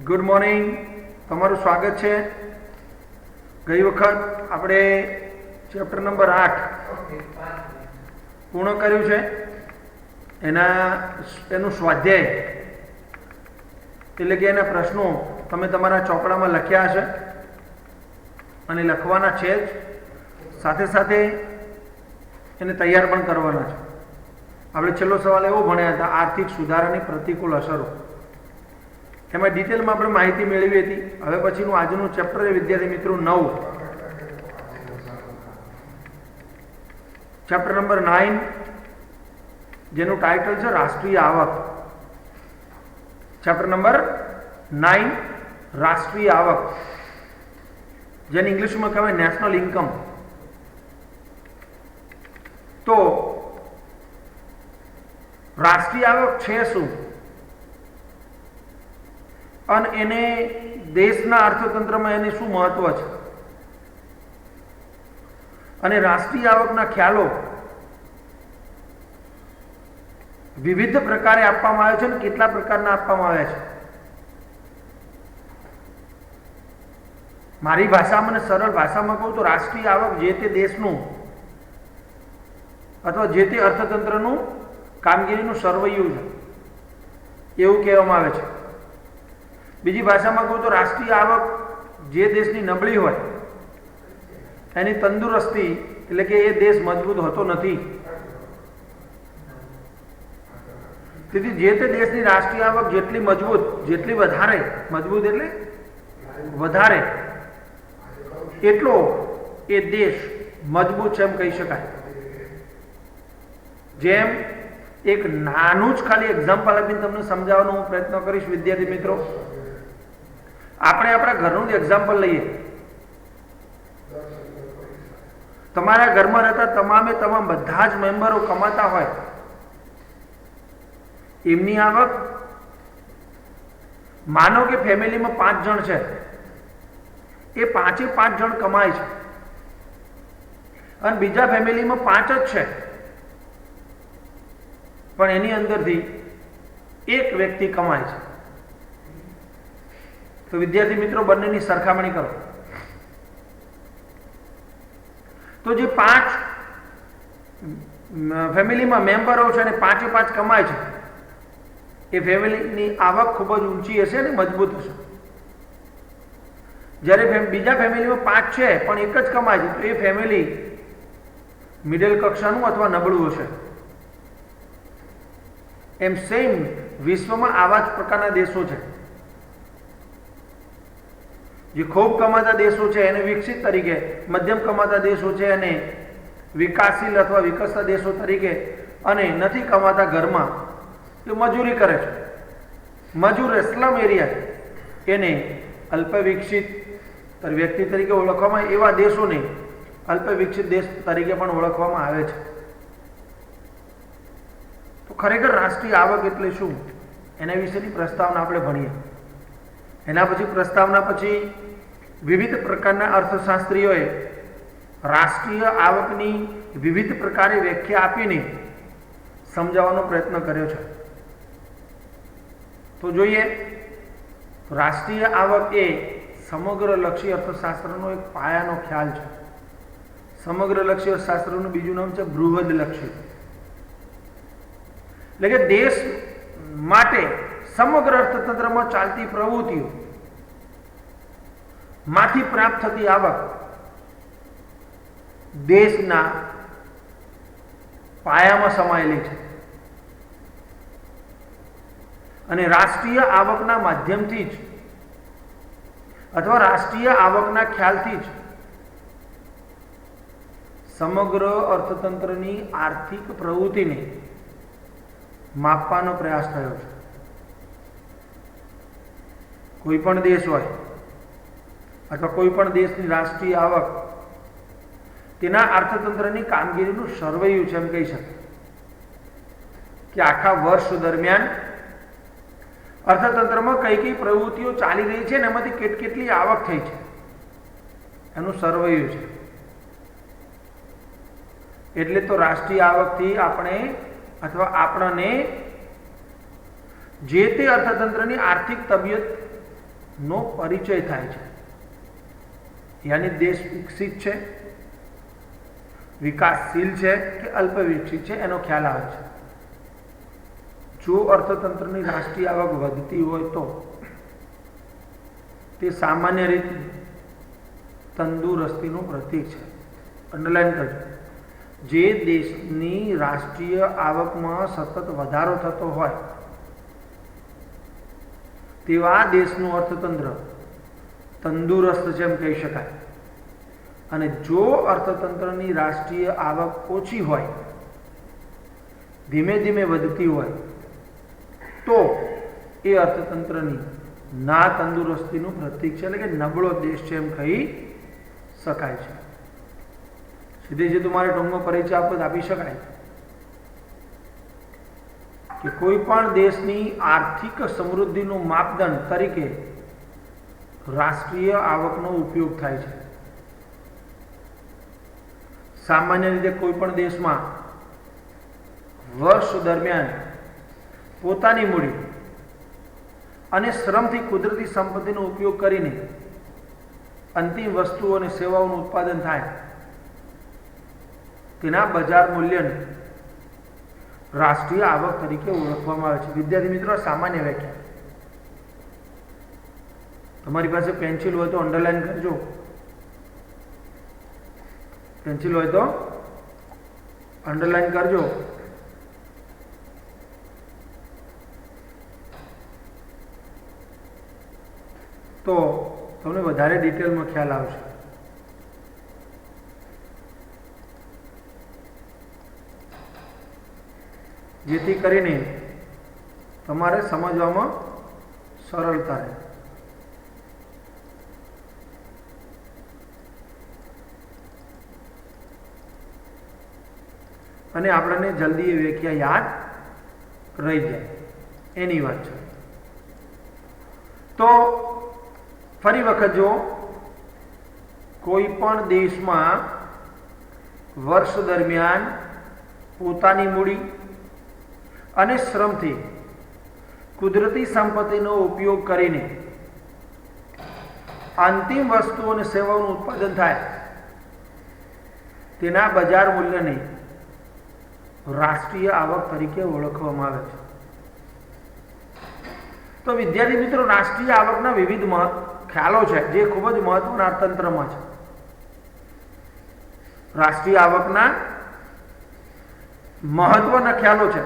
Good morning, તમારું સ્વાગત છે। ગઈ વખત આપણે ચેપ્ટર નંબર 8 પૂર્ણ કર્યું છે। એનું સ્વાધ્યાય એટલે કે એના પ્રશ્નો તમે તમારા ચોપડામાં લખ્યા હશે અને લખવાના છે જ, સાથે સાથે એને તૈયાર પણ કરવાના છે। આપણે છેલ્લો સવાલ એવો ભણ્યા હતા, આર્થિક સુધારાની પ્રતિકૂળ અસરો। એમાં ડિટેલમાં આપણે માહિતી મેળવી હતી। હવે પછીનું આજનું ચેપ્ટર વિદ્યાર્થી મિત્રો 9, ચેપ્ટર નંબર 9, જેનું ટાઇટલ છે રાષ્ટ્રીય આવક। ચેપ્ટર નંબર 9 રાષ્ટ્રીય આવક, જેને ઇંગ્લિશમાં કહેવાય નેશનલ ઇન્કમ। તો રાષ્ટ્રીય આવક છે શું અને એને દેશના અર્થતંત્રમાં એને શું મહત્વ છે અને રાષ્ટ્રીય આવકના ખ્યાલો વિવિધ પ્રકારે આપવામાં આવે છે અને કેટલા પ્રકારના આપવામાં આવ્યા છે। મારી ભાષામાં અને સરળ ભાષામાં કહું તો રાષ્ટ્રીય આવક જે તે દેશનું અથવા જે તે અર્થતંત્રનું કામગીરીનું સરવૈયું છે એવું કહેવામાં આવે છે। બીજી ભાષામાં કહું તો રાષ્ટ્રીય આવક જે દેશની નબળી હોય એની તંદુરસ્તી એટલે કે એ દેશ મજબૂત હોતો નથી। તેથી જે તે દેશની રાષ્ટ્રીય આવક જેટલી મજબૂત, જેટલી વધારે મજબૂત એટલે વધારે, એટલો એ દેશ મજબૂત છે એમ કહી શકાય। જેમ એક નાનું જ ખાલી એક્ઝામ્પલ આપીને તમને સમજાવવાનો હું પ્રયત્ન કરીશ વિદ્યાર્થી મિત્રો। આપણે આપણા ઘરનું જ એક્ઝામ્પલ લઈએ। તમારા ઘરમાં રહેતા તમામે તમામ બધા જ મેમ્બરો કમાતા હોય, એમની આવક, માનો કે ફેમિલીમાં 5 જણ છે, એ 5 જણ કમાય છે અને બીજા ફેમિલીમાં 5 જ છે, પણ એની અંદરથી એક વ્યક્તિ કમાય છે। તો વિદ્યાર્થી મિત્રો બંનેની સરખામણી કરો તો જે 5 ફેમિલીમાં મેમ્બરો છે અને 5 કમાય છે, એ ફેમિલીની આવક ખૂબ જ ઊંચી હશે અને મજબૂત હશે। જ્યારે બીજા ફેમિલીમાં 5 છે પણ એક જ કમાય છે, તો એ ફેમિલી મિડલ કક્ષાનું અથવા નબળું હશે। એમ સેમ વિશ્વમાં આવા જ પ્રકારના દેશો છે। જે ખૂબ કમાતા દેશો છે એને વિકસિત તરીકે, મધ્યમ કમાતા દેશો છે એને વિકાસશીલ અથવા વિકસતા દેશો તરીકે, અને નથી કમાતા ઘરમાં એ મજૂરી કરે છે, મજૂર સ્લમ એરિયા, એને અલ્પ વિકસિત વ્યક્તિ તરીકે ઓળખવામાં, એવા દેશોને અલ્પ વિકસિત દેશ તરીકે પણ ઓળખવામાં આવે છે। તો ખરેખર રાષ્ટ્રીય આવક એટલે શું એના વિશેની પ્રસ્તાવના આપણે ભણીએ। એના પછી પ્રસ્તાવના પછી વિવિધ પ્રકારના અર્થશાસ્ત્રીઓએ રાષ્ટ્રીય આવકની વિવિધ પ્રકારે વ્યાખ્યા આપીને સમજાવવાનો પ્રયત્ન કર્યો છે। તો જોઈએ, રાષ્ટ્રીય આવક એ સમગ્રલક્ષી અર્થશાસ્ત્રનો એક પાયાનો ખ્યાલ છે। સમગ્રલક્ષી અર્થશાસ્ત્રનું બીજું નામ છે બૃહદલક્ષી, એટલે કે દેશ માટે સમગ્ર અર્થતંત્રમાં ચાલતી પ્રવૃત્તિઓ માંથી પ્રાપ્ત થતી આવક દેશના પાયામાં સમાયેલી છે અને રાષ્ટ્રીય આવકના માધ્યમથી જ અથવા રાષ્ટ્રીય આવકના ખ્યાલથી જ સમગ્ર અર્થતંત્રની આર્થિક પ્રવૃત્તિને માપવાનો પ્રયાસ થયો છે। કોઈ પણ દેશ હોય અથવા કોઈ પણ દેશની રાષ્ટ્રીય આવક તેના અર્થતંત્રની કામગીરીનું સરવૈયું છે એમ કહી શકાય કે આખા વર્ષ દરમિયાન અર્થતંત્રમાં કઈ કઈ પ્રવૃત્તિઓ ચાલી રહી છે ને એમાંથી કેટલી આવક થઈ છે એનું સરવૈયું છે। એટલે તો રાષ્ટ્રીય આવકથી આપણે અથવા આપણને જે તે અર્થતંત્રની આર્થિક તબિયત નો પરિચય થાય છે. યાની દેશ વિકસિત છે, વિકાસશીલ છે કે અલ્પ વિકસિત છે એનો ખ્યાલ આવે છે. જો અર્થતંત્રની રાષ્ટ્રીય આવક વધતી હોય તો તે સામાન્ય રીતે તંદુરસ્તીનું પ્રતીક છે. અંડરલાઈન કરજો. જે દેશની રાષ્ટ્રીય આવકમાં સતત વધારો થતો હોય તેવા દેશનું અર્થતંત્ર તંદુરસ્ત છે એમ કહી શકાય. અને જો અર્થતંત્રની રાષ્ટ્રીય આવક ઓછી હોય, ધીમે ધીમે વધતી હોય, તો એ અર્થતંત્રની ના તંદુરસ્તીનું પ્રતીક છે, એટલે કે નબળો દેશ છે એમ કહી શકાય છે. સીધે સીધું મારે ટૂંકનો પરિચય આપી શકાય કે કોઈ પણ દેશની આર્થિક સમૃદ્ધિનું માપદંડ તરીકે રાષ્ટ્રીય આવકનો ઉપયોગ થાય છે. સામાન્ય રીતે કોઈ પણ દેશમાં વર્ષ દરમિયાન પોતાની મૂડી અને શ્રમથી કુદરતી સંપત્તિનો ઉપયોગ કરીને અંતિમ વસ્તુઓ અને સેવાઓનું ઉત્પાદન થાય તેના બજાર મૂલ્યને રાષ્ટ્રીય આવક તરીકે ઓળખવામાં આવે છે. વિદ્યાર્થી મિત્રો, સામાન્ય વ્યાખ્યા. તમારી પાસે પેન્સિલ હોય તો અંડરલાઈન કરજો. પેન્સિલ હોય તો અંડરલાઈન કરજો. તો તમને વધારે ડિટેલમાં ખ્યાલ આવશે. જેથી કરીને તમારે સમજવામાં સરળતા રહે. અને આપણને જલ્દી એ વ્યાખ્યા યાદ રહી જાય એની વાત છે. તો ફરી વખત જો કોઈ પણ દેશમાં વર્ષ દરમિયાન પોતાની મૂડી અને શ્રમથી કુદરતી સંપત્તિનો ઉપયોગ કરીને અંતિમ વસ્તુઓ અને સેવાઓનું ઉત્પાદન થાય તેના બજાર મૂલ્યને રાષ્ટ્રીય આવક તરીકે ઓળખવામાં આવે છે. તો વિદ્યાર્થી મિત્રો, રાષ્ટ્રીય આવકના વિવિધ ખ્યાલો છે જે ખૂબ જ મહત્વના અર્થતંત્રમાં છે. રાષ્ટ્રીય આવકના મહત્વના ખ્યાલો છે.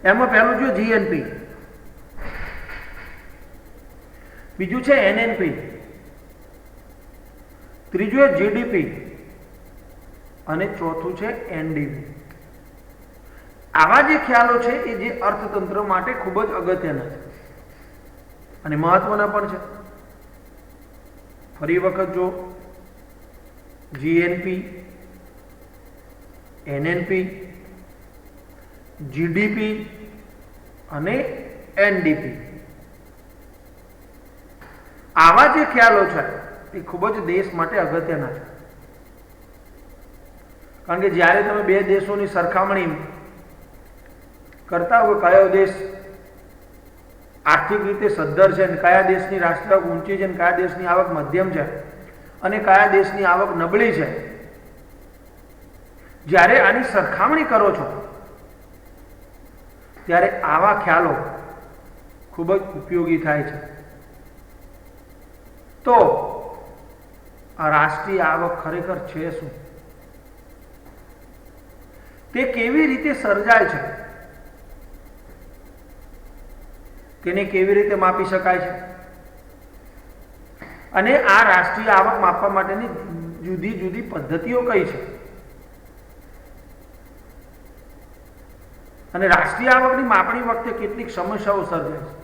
એમાં પહેલું છે જીએનપી, બીજું છે એનએનપી, ત્રીજું છે જીડીપી અને ચોથું છે એનડીપી. આવા જે ખ્યાલો છે એ જે અર્થતંત્ર માટે ખૂબ જ અગત્યના છે અને મહત્વના પણ છે. ફરી વખત જો જીએનપી, એનએનપી, જીડીપી અને એનડીપી, આવા જે ખ્યાલો છે એ ખૂબ જ દેશ માટે અગત્યના છે. કારણ કે જ્યારે તમે બે દેશોની સરખામણી કરતા હોય, કયો દેશ આર્થિક રીતે સદ્ધર છે અને કયા દેશની રાષ્ટ્રીય આવક ઊંચી છે અને કયા દેશની આવક મધ્યમ છે અને કયા દેશની આવક નબળી છે, જ્યારે આની સરખામણી કરો છો ત્યારે આવા ખ્યાલો ખૂબ જ ઉપયોગી થાય છે. તો આ રાષ્ટ્રીય આવક ખરેખર છે શું? તે કેવી રીતે સર્જાય છે? તેને કેવી રીતે માપી શકાય છે? અને આ રાષ્ટ્રીય આવક માપવા માટેની જુદી જુદી પદ્ધતિઓ કઈ છે? અને રાષ્ટ્રીય આવકની માપણી વખતે કેટલીક સમસ્યાઓ સર્જાય છે.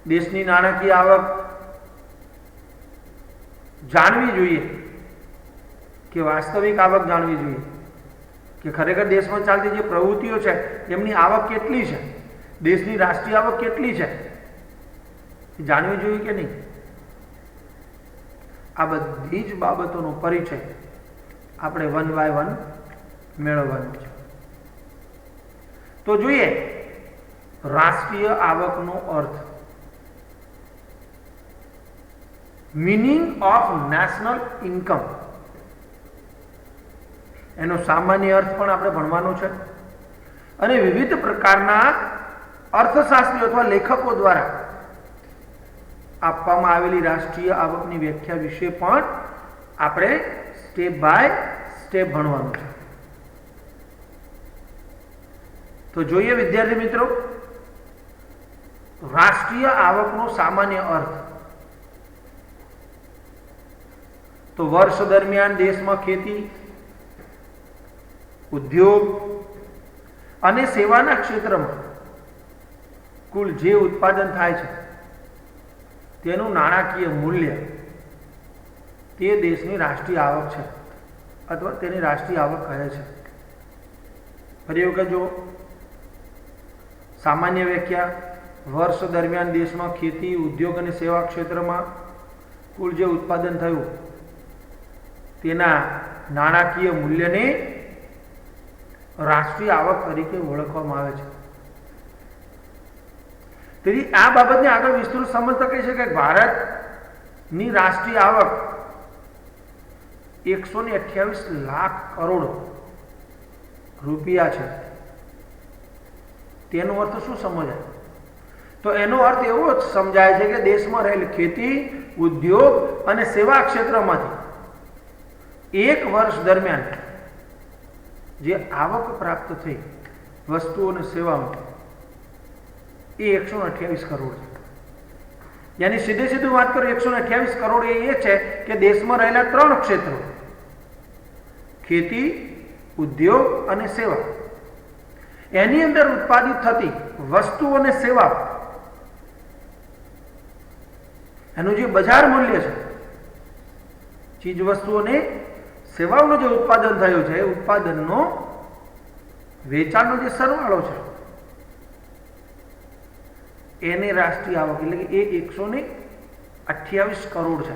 દેશની નાણાકીય આવક જાણવી જોઈએ કે વાસ્તવિક આવક જાણવી જોઈએ કે ખરેખર દેશમાં ચાલતી જે પ્રવૃત્તિઓ છે એમની આવક કેટલી છે, દેશની રાષ્ટ્રીય આવક કેટલી છે એ જાણવી જોઈએ કે નહીં. આ બધી જ બાબતોનો પરિચય આપણે વન બાય વન મેળવવાનો છે. તો જોઈએ રાષ્ટ્રીય આવકનો અર્થ, મીનિંગ ઓફ નેશનલ ઇન્કમ, એનો સામાન્ય અર્થ પણ આપણે ભણવાનો છે અને વિવિધ પ્રકારના અર્થશાસ્ત્રીઓ અથવા લેખકો દ્વારા આપવામાં આવેલી રાષ્ટ્રીય આવકની વ્યાખ્યા વિશે પણ આપણે સ્ટેપ બાય સ્ટેપ ભણવાનું છે. તો જોઈએ વિદ્યાર્થી મિત્રો, રાષ્ટ્રીય આવકનો સામાન્ય અર્થ. તો વર્ષ દરમિયાન દેશમાં ખેતી, ઉદ્યોગ અને સેવાના ક્ષેત્રમાં કુલ જે ઉત્પાદન થાય છે તેનું નાણાકીય મૂલ્ય તે દેશની રાષ્ટ્રીય આવક છે અથવા તેની રાષ્ટ્રીય આવક કહે છે. ફરી વખત જો સામાન્ય વ્યાખ્યા, વર્ષ દરમિયાન દેશમાં ખેતી, ઉદ્યોગ અને સેવા ક્ષેત્રમાં કુલ જે ઉત્પાદન થયું તેના નાણાકીય મૂલ્યને રાષ્ટ્રીય આવક તરીકે ઓળખવામાં આવે છે. તેથી આ બાબતને આગળ વિસ્તૃત સમજતા કહી છે કે ભારતની રાષ્ટ્રીય આવક 128 લાખ કરોડ રૂપિયા છે. તેનો અર્થ શું સમજાય? તો એનો અર્થ એવો જ સમજાય છે કે દેશમાં રહેલ ખેતી, ઉદ્યોગ અને સેવા ક્ષેત્રમાંથી એક વર્ષ દરમિયાન જે આવક પ્રાપ્ત થઈ વસ્તુઓ અને સેવાઓમાં એ 128 કરોડ છે. યાની સીધે સીધું વાત કરું 128 કરોડ એ છે કે દેશમાં રહેલા ત્રણ ક્ષેત્રો, ખેતી, ઉદ્યોગ અને સેવા, એની અંદર ઉત્પાદિત થતી વસ્તુઓ અને સેવા, એનું જે બજાર મૂલ્ય છે, ચીજ વસ્તુઓને સેવાઓનું જે ઉત્પાદન થયું છે એ ઉત્પાદનનો વેચાણનો જે સરવાળો છે એને રાષ્ટ્રીય આવક એટલે કે એ 128 કરોડ છે,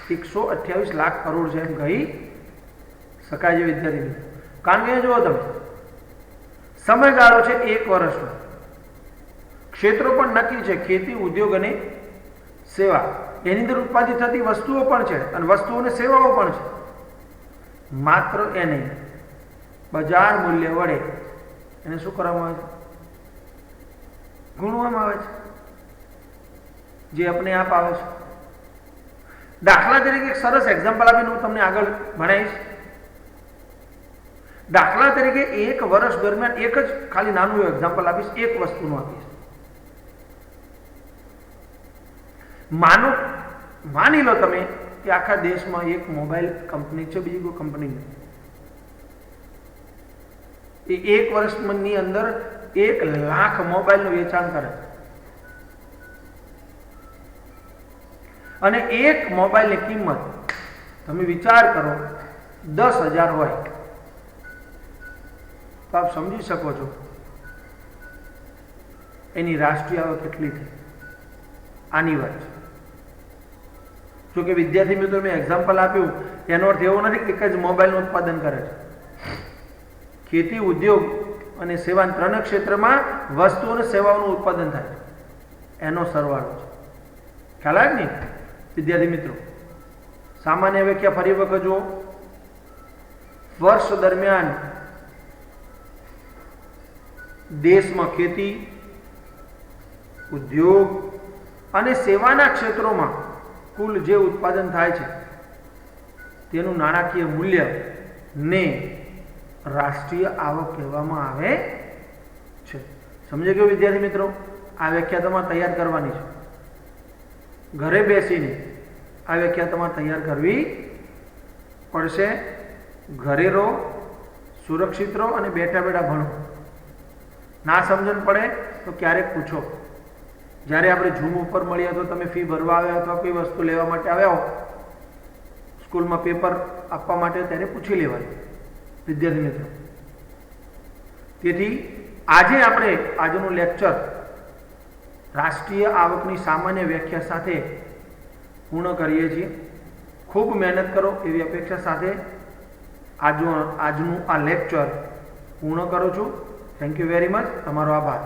128 લાખ કરોડ છે એમ કહી શકાય છે વિદ્યાર્થી મિત્રો. કારણ કે જુઓ તમે, સમયગાળો છે 1 વર્ષનો, ક્ષેત્રો પણ નક્કી છે, ખેતી, ઉદ્યોગ અને સેવા, એની અંદર ઉત્પાદિત થતી વસ્તુઓ પણ છે અને વસ્તુઓ અને સેવાઓ પણ છે. માત્ર એને બજાર મૂલ્ય વડે એને શું કરવામાં આવે છે? ગુણવામાં આવે છે, જે આપણે આપ આવે છે. દાખલા તરીકે એક સરસ એક્ઝામ્પલ આપીને હું તમને આગળ ભણાવીશ. દાખલા તરીકે એક વર્ષ દરમિયાન એક જ ખાલી નાનું એક્ઝામ્પલ આપીશ, એક વસ્તુનું આપીશ. માની લો તમે કે આખા દેશમાં એક મોબાઈલ કંપની છે, બીજી કોઈ કંપની નથી. એ એક વર્ષની અંદર 1 લાખ મોબાઈલનું વેચાણ કરે અને એક મોબાઈલની કિંમત તમે વિચાર કરો 10,000 હોય તો આપ સમજી શકો છો એની રાષ્ટ્રીય આવક કેટલી થઈ. આની વાત છે. જો કે વિદ્યાર્થી મિત્રો મેં એક્ઝામ્પલ આપ્યું એનો અર્થ એવો નથી કે એક જ મોબાઈલનું ઉત્પાદન કરે છે. ખેતી, ઉદ્યોગ અને સેવા ત્રણ ક્ષેત્રમાં વસ્તુ અને સેવાઓનું ઉત્પાદન થાય છે, એનો સરવાળો છે. ખ્યાલ આવે ને વિદ્યાર્થી મિત્રો? સામાન્ય વ્યાખ્યા ફરી વખત જુઓ. વર્ષ દરમિયાન દેશમાં ખેતી, ઉદ્યોગ અને સેવાના ક્ષેત્રોમાં કુલ જે ઉત્પાદન થાય છે તેનું નાણાકીય મૂલ્ય ને રાષ્ટ્રીય આવક કહેવામાં આવે છે. સમજી ગયો વિદ્યાર્થી મિત્રો? આ વ્યાખ્યા તમારે તૈયાર કરવાની છે. ઘરે બેસીને આ વ્યાખ્યા તમારે તૈયાર કરવી પડશે. ઘરે રહો, સુરક્ષિત રહો અને બેઠા બેઠા ભણો. ના સમજણ પડે તો ક્યારેક પૂછો. જ્યારે આપણે ઝૂમ ઉપર મળ્યા તો તમે ફી ભરવા આવ્યા અથવા કોઈ વસ્તુ લેવા માટે આવ્યા હો સ્કૂલમાં પેપર આપવા માટે, ત્યારે પૂછી લેવાની વિદ્યાર્થી મિત્રો. તેથી આજે આપણે આજનું લેક્ચર રાષ્ટ્રીય આવકની સામાન્ય વ્યાખ્યા સાથે પૂર્ણ કરીએ છીએ. ખૂબ મહેનત કરો એવી અપેક્ષા સાથે આજનું આ લેક્ચર પૂર્ણ કરું છું. Thank you very much. તમારો આભાર.